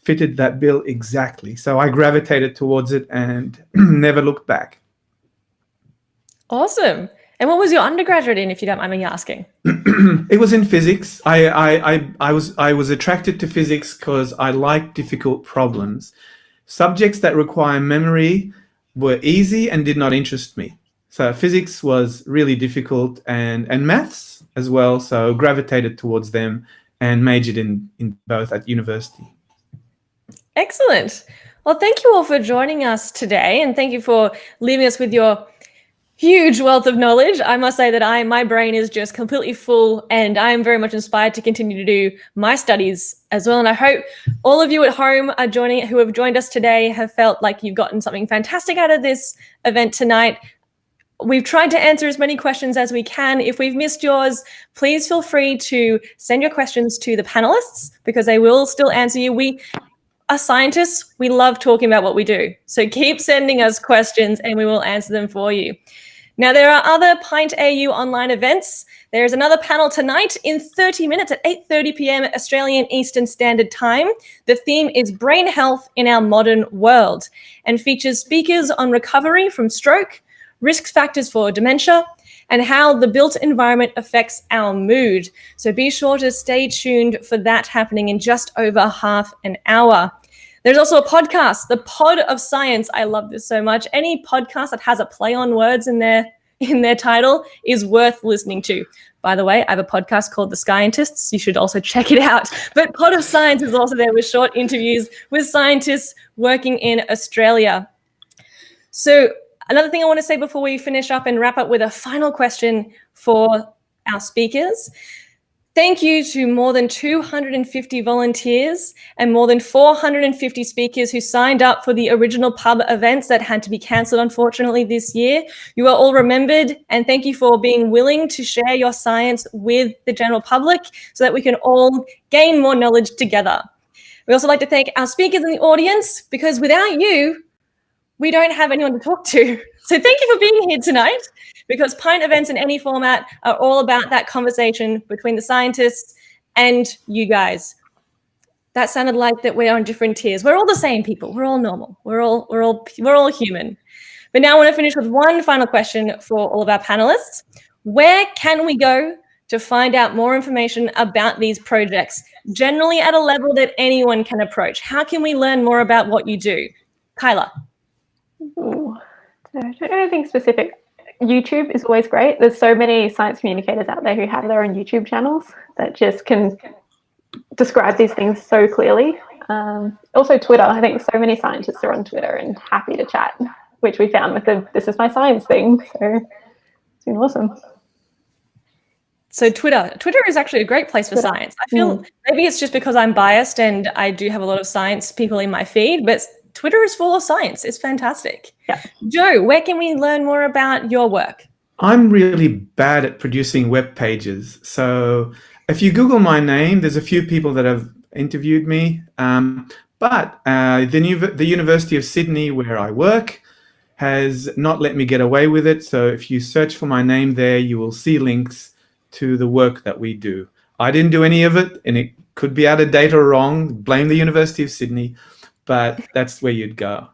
D: fitted that bill exactly. So I gravitated towards it and never looked back.
B: Awesome. And what was your undergraduate in, if you don't mind me asking?
D: It was in physics. I was attracted to physics because I like difficult problems. Subjects that require memory were easy and did not interest me. So physics was really difficult, and maths as well. So gravitated towards them and majored in both at university.
B: Excellent. Well, thank you all for joining us today, and thank you for leaving us with your huge wealth of knowledge. I must say that my brain is just completely full, and I am very much inspired to continue to do my studies as well. And I hope all of you at home who have joined us today have felt like you've gotten something fantastic out of this event tonight. We've tried to answer as many questions as we can. If we've missed yours, please feel free to send your questions to the panelists, because they will still answer you. We are scientists. We love talking about what we do. So keep sending us questions and we will answer them for you. Now, there are other Pint AU online events. There is another panel tonight in 30 minutes at 8:30 p.m. Australian Eastern Standard Time. The theme is Brain Health in Our Modern World, and features speakers on recovery from stroke, risk factors for dementia, and how the built environment affects our mood. So be sure to stay tuned for that happening in just over half an hour. There's also a podcast, The Pod of Science. I love this so much. Any podcast that has a play on words in their title is worth listening to. By the way, I have a podcast called The Scientists. You should also check it out. But Pod of Science is also there with short interviews with scientists working in Australia. So another thing I want to say before we finish up and wrap up with a final question for our speakers. Thank you to more than 250 volunteers and more than 450 speakers who signed up for the original pub events that had to be cancelled, unfortunately, this year. You are all remembered, and thank you for being willing to share your science with the general public so that we can all gain more knowledge together. We also like to thank our speakers in the audience, because without you, we don't have anyone to talk to. So thank you for being here tonight, because Pint events in any format are all about that conversation between the scientists and you guys. That sounded like that we're on different tiers. We're all the same people. We're all normal. We're all human. But now I want to finish with one final question for all of our panelists. Where can we go to find out more information about these projects, generally at a level that anyone can approach? How can we learn more about what you do? Kyla.
C: Ooh, so I don't know anything specific. YouTube is always great. There's so many science communicators out there who have their own YouTube channels that just can describe these things so clearly. Also Twitter. I think so many scientists are on Twitter and happy to chat, which we found with the This Is My Science thing. So it's been awesome.
B: So Twitter is actually a great place for science. I feel maybe it's just because I'm biased and I do have a lot of science people in my feed, but Twitter is full of science. It's fantastic.
C: Yeah.
B: Joe, where can we learn more about your work?
D: I'm really bad at producing web pages. So if you Google my name, there's a few people that have interviewed me. But the University of Sydney, where I work, has not let me get away with it. So if you search for my name there, you will see links to the work that we do. I didn't do any of it, and it could be out of date or wrong. Blame the University of Sydney, but that's where you'd go.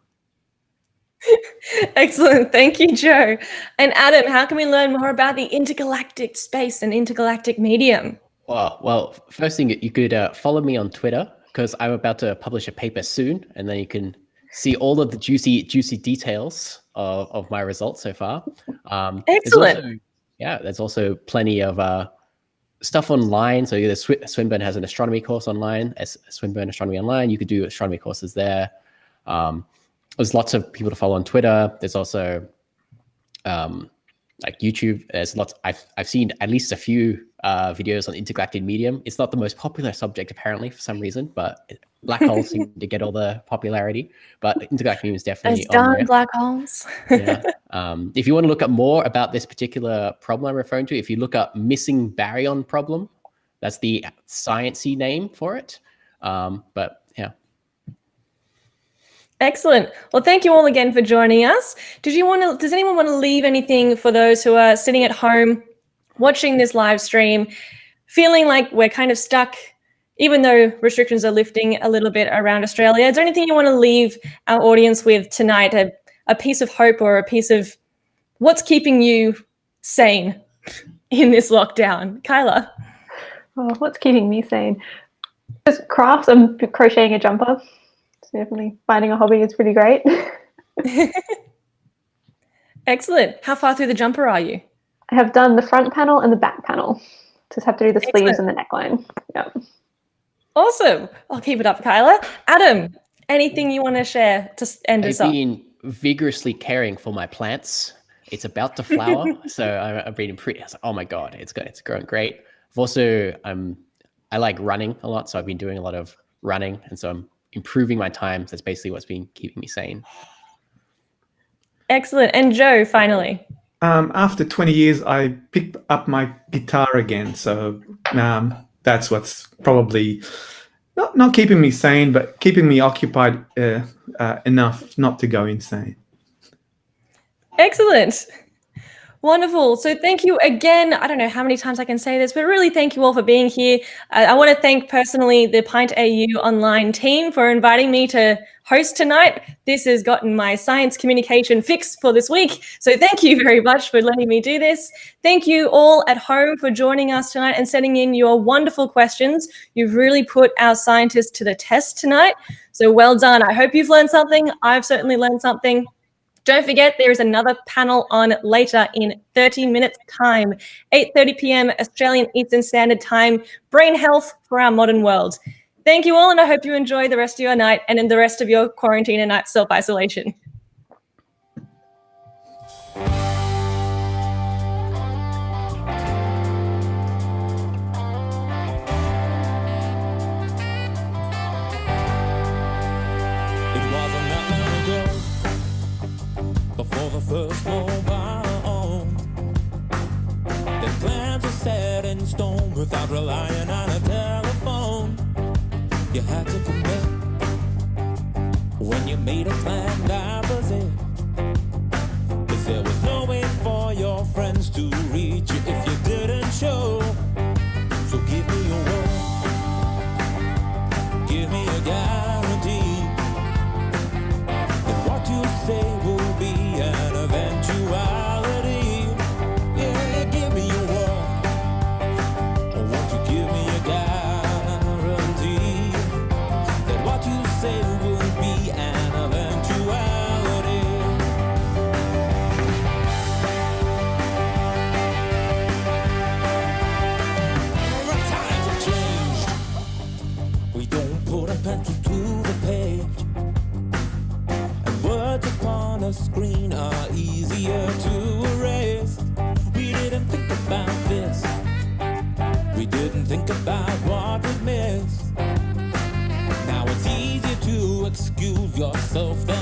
B: Excellent. Thank you, Joe. And Adam, how can we learn more about the intergalactic space and intergalactic medium?
E: Well, first thing, you could follow me on Twitter, because I'm about to publish a paper soon, and then you can see all of the juicy details of my results so far.
B: Excellent.
E: There's also plenty of stuff online. So Swinburne has an astronomy course online, Swinburne Astronomy Online. You could do astronomy courses there. There's lots of people to follow on Twitter. There's also like YouTube. There's lots. I've seen at least a few videos on intergalactic medium. It's not the most popular subject apparently for some reason, but black holes seem to get all the popularity. But intergalactic medium is definitely on there.
B: Black holes.
E: Yeah. If you want to look up more about this particular problem I'm referring to, if you look up missing baryon problem, that's the sciencey name for it. But yeah.
B: Excellent. Well, thank you all again for joining us. Does anyone want to leave anything for those who are sitting at home watching this live stream, feeling like we're kind of stuck, even though restrictions are lifting a little bit around Australia? Is there anything you want to leave our audience with tonight, a piece of hope or a piece of what's keeping you sane in this lockdown? Kyla?
C: Oh, what's keeping me sane? Just crafts. I'm crocheting a jumper. So definitely finding a hobby is pretty great.
B: Excellent. How far through the jumper are you?
C: I have done the front panel and the back panel. Just have to do the sleeves and the neckline. Yep.
B: Awesome. I'll keep it up, Kyla. Adam, anything you want to share to end us off?
E: I've been vigorously caring for my plants. It's about to flower, so I've been pretty. Oh my god, it's growing great. I've also I like running a lot, so I've been doing a lot of running, and so I'm improving my time. So that's basically what's been keeping me sane.
B: Excellent. And Joe, finally.
D: After 20 years, I picked up my guitar again. So that's what's probably not keeping me sane, but keeping me occupied enough not to go insane.
B: Excellent. Wonderful. So thank you again. I don't know how many times I can say this, but really thank you all for being here. I want to thank personally the Pint AU online team for inviting me to host tonight. This has gotten my science communication fix for this week. So thank you very much for letting me do this. Thank you all at home for joining us tonight and sending in your wonderful questions. You've really put our scientists to the test tonight. So well done. I hope you've learned something. I've certainly learned something. Don't forget, there is another panel on later in 30 minutes time, 8:30 p.m. Australian Eastern Standard Time, brain health for our modern world. Thank you all, and I hope you enjoy the rest of your night and in the rest of your quarantine and night self-isolation.
A: Before the first mobile, their plans are set in stone without relying on a telephone. You had to commit when you made a plan, that was it. 'Cause there was no way for your friends to reach you if you didn't show. So give me your word, give me a guarantee that what you say will be an eventuality. Yeah, give me the screen are easier to erase. We didn't think about this. We didn't think about what we missed. Now it's easier to excuse yourself than